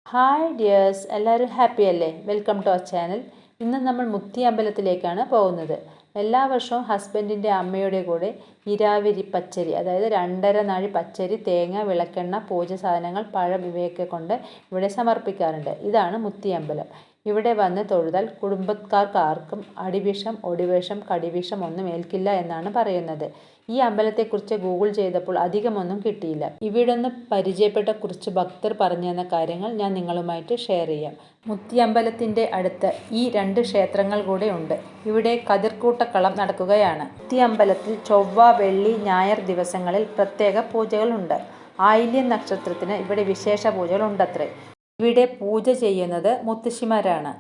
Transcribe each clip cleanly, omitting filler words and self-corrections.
Hi dears, എല്ലാവരും happy അല്ലേ? Welcome to our channel. ഇന്ന് നമ്മൾ മുത്തി അമ്പലത്തിലേക്കാണ് പോകുന്നത്. എല്ലാ വർഷവും ഹസ്ബൻഡിൻ്റെ അമ്മയുടെ കൂടെ ഇരാവിരി പച്ചരി, അതായത് 2.5 നാഴി പച്ചരി, തേങ്ങ, വിളക്കെണ്ണ, പൂജ സാധനങ്ങൾ, പഴം ഇവയൊക്കെ കൊണ്ട് ഇവിടെ സമർപ്പിക്കാറുണ്ട്. ഇതാണ് മുത്തി അമ്പലം. ഇവിടെ വന്ന് തൊഴുതാൽ കുടുംബക്കാർക്ക് ആർക്കും അടിവിഷം, ഒടിവിഷം, കടിവിഷം ഒന്നും ഏൽക്കില്ല എന്നാണ് പറയുന്നത്. ഈ അമ്പലത്തെക്കുറിച്ച് ഗൂഗിൾ ചെയ്തപ്പോൾ അധികമൊന്നും കിട്ടിയില്ല. ഇവിടെ നിന്ന് പരിചയപ്പെട്ട കുറച്ച് ഭക്തർ പറഞ്ഞു തന്ന കാര്യങ്ങൾ ഞാൻ നിങ്ങളുമായിട്ട് ഷെയർ ചെയ്യാം. മുത്തി അമ്പലത്തിൻ്റെ അടുത്ത് ഈ 2 ക്ഷേത്രങ്ങൾ കൂടെ ഉണ്ട്. ഇവിടെ കതിർക്കൂട്ടക്കളം നടക്കുകയാണ്. മുത്തി അമ്പലത്തിൽ ചൊവ്വ, വെള്ളി, ഞായർ ദിവസങ്ങളിൽ പ്രത്യേക പൂജകളുണ്ട്. ആയില്യം നക്ഷത്രത്തിന് ഇവിടെ വിശേഷ പൂജകൾ ഉണ്ടത്രേ. ഇവിടെ പൂജ ചെയ്യുന്നത് മുത്തശ്ശിമാരാണ്.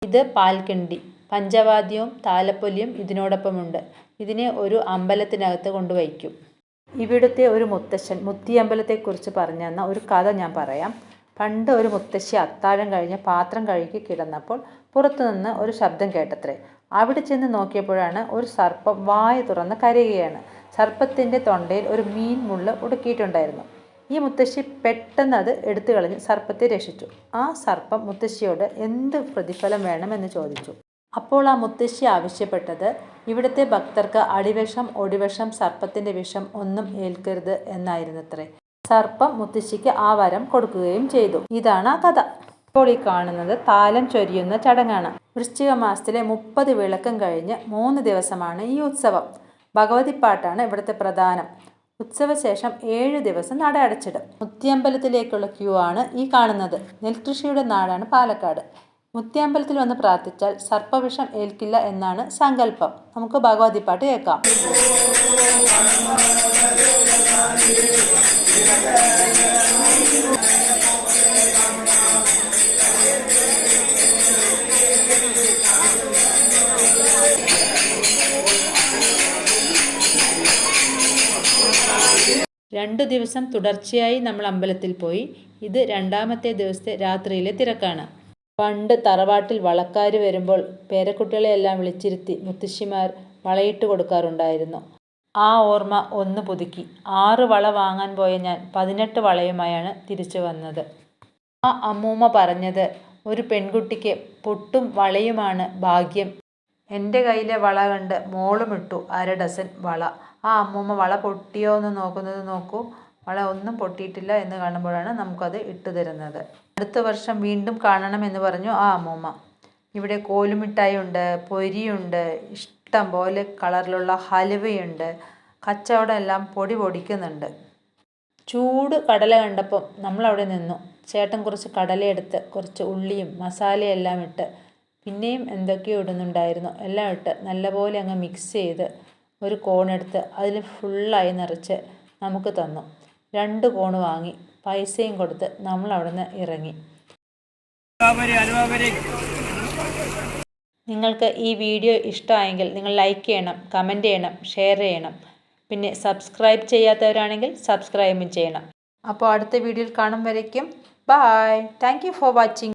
ഇത് പാൽക്കണ്ടി. പഞ്ചവാദ്യവും താലപ്പൊലിയും ഇതിനോടൊപ്പമുണ്ട്. ഇതിനെ ഒരു അമ്പലത്തിനകത്ത് കൊണ്ടുവയ്ക്കും. ഇവിടുത്തെ ഒരു മുത്തശ്ശൻ മുത്തി അമ്പലത്തെക്കുറിച്ച് പറഞ്ഞു തന്ന ഒരു കഥ ഞാൻ പറയാം. പണ്ട് ഒരു മുത്തശ്ശി അത്താഴം കഴിഞ്ഞ് പാത്രം കഴുകി കിടന്നപ്പോൾ പുറത്തുനിന്ന് ഒരു ശബ്ദം കേട്ടത്രേ. അവിടെ ചെന്ന് നോക്കിയപ്പോഴാണ് ഒരു സർപ്പം വായ തുറന്ന് കരയുകയാണ്. സർപ്പത്തിൻ്റെ തൊണ്ടയിൽ ഒരു മീൻ മുള്ള് ഉടുക്കിയിട്ടുണ്ടായിരുന്നു. ഈ മുത്തശ്ശി പെട്ടെന്ന് അത് എടുത്തു കളഞ്ഞ് സർപ്പത്തെ രക്ഷിച്ചു. ആ സർപ്പം മുത്തശ്ശിയോട് എന്ത് പ്രതിഫലം വേണമെന്ന് ചോദിച്ചു. അപ്പോൾ ആ മുത്തശ്ശി ആവശ്യപ്പെട്ടത് ഇവിടുത്തെ ഭക്തർക്ക് അടിവിഷം, ഒടിവിഷം, സർപ്പത്തിൻ്റെ വിഷം ഒന്നും ഏൽക്കരുത് എന്നായിരുന്നത്രേ. സർപ്പം മുത്തശ്ശിക്ക് ആ വരം കൊടുക്കുകയും ചെയ്തു. ഇതാണ് ആ കഥ. ഇപ്പോൾ ഈ കാണുന്നത് താലം ചൊരിയുന്ന ചടങ്ങാണ്. വൃശ്ചിക മാസത്തിലെ 30 വിളക്കം കഴിഞ്ഞ് 3 ദിവസമാണ് ഈ ഉത്സവം. ഭഗവതിപ്പാട്ടാണ് ഇവിടുത്തെ പ്രധാനം. ഉത്സവശേഷം 7 ദിവസം നട അടച്ചിടും. മുത്തിയമ്പലത്തിലേക്കുള്ള ക്യൂ ആണ് ഈ കാണുന്നത്. നെൽകൃഷിയുടെ നാടാണ് പാലക്കാട്. മുത്തിയമ്പലത്തിൽ വന്ന് പ്രാർത്ഥിച്ചാൽ സർപ്പവിഷം ഏൽക്കില്ല എന്നാണ് സങ്കല്പം. നമുക്ക് ഭഗവതിപ്പാട്ട് കേൾക്കാം. രണ്ടു ദിവസം തുടർച്ചയായി നമ്മൾ അമ്പലത്തിൽ പോയി. ഇത് 2ാമത്തെ ദിവസത്തെ രാത്രിയിലെ തിരക്കാണ്. പണ്ട് തറവാട്ടിൽ വളക്കാർ വരുമ്പോൾ പേരക്കുട്ടികളെയെല്ലാം വിളിച്ചിരുത്തി മുത്തശ്ശിമാർ വളയിട്ട് കൊടുക്കാറുണ്ടായിരുന്നു. ആ ഓർമ്മ ഒന്ന് പുതുക്കി. 6 വള വാങ്ങാൻ പോയ ഞാൻ 18 വളയുമായാണ് തിരിച്ചു വന്നത്. ആ അമ്മൂമ്മ പറഞ്ഞത് ഒരു പെൺകുട്ടിക്ക് പൊട്ടും വളയുമാണ് ഭാഗ്യം. എൻ്റെ കയ്യിലെ വള കണ്ട് മോളും ഇട്ടു 1/2 ഡസൻ വള. ആ അമ്മൂമ്മ വള പൊട്ടിയോ എന്ന് നോക്കൂ. വള ഒന്നും പൊട്ടിയിട്ടില്ല എന്ന് കാണുമ്പോഴാണ് നമുക്കത് ഇട്ടു തരുന്നത്. അടുത്ത വർഷം വീണ്ടും കാണണം എന്ന് പറഞ്ഞു ആ അമ്മൂമ്മ. ഇവിടെ കോലുമിഠായി ഉണ്ട്, പൊരിയുണ്ട്, ഇഷ്ടം പോലെ കളറിലുള്ള ഹലുവയുണ്ട്. കച്ചവടം എല്ലാം പൊടിക്കുന്നുണ്ട്. ചൂട് കടല കണ്ടപ്പം നമ്മളവിടെ നിന്നു. ചേട്ടൻ കുറച്ച് കടലയെടുത്ത് കുറച്ച് ഉള്ളിയും മസാലയെല്ലാം ഇട്ട് പിന്നെയും എന്തൊക്കെയോ ഇടുന്നുണ്ടായിരുന്നു. എല്ലാം ഇട്ട് നല്ലപോലെ അങ്ങ് മിക്സ് ചെയ്ത് ഒരു കോണെടുത്ത് അതിൽ ഫുള്ളായി നിറച്ച് നമുക്ക് തന്നു. 2 കോണ് വാങ്ങി പൈസയും കൊടുത്ത് നമ്മൾ അവിടെ നിന്ന് ഇറങ്ങി. നിങ്ങൾക്ക് ഈ വീഡിയോ ഇഷ്ടമായെങ്കിൽ നിങ്ങൾ ലൈക്ക് ചെയ്യണം, കമൻറ്റ് ചെയ്യണം, ഷെയർ ചെയ്യണം. പിന്നെ സബ്സ്ക്രൈബ് ചെയ്യാത്തവരാണെങ്കിൽ സബ്സ്ക്രൈബും ചെയ്യണം. അപ്പോൾ അടുത്ത വീഡിയോയിൽ കാണും വരയ്ക്കും bye. Thank you for watching.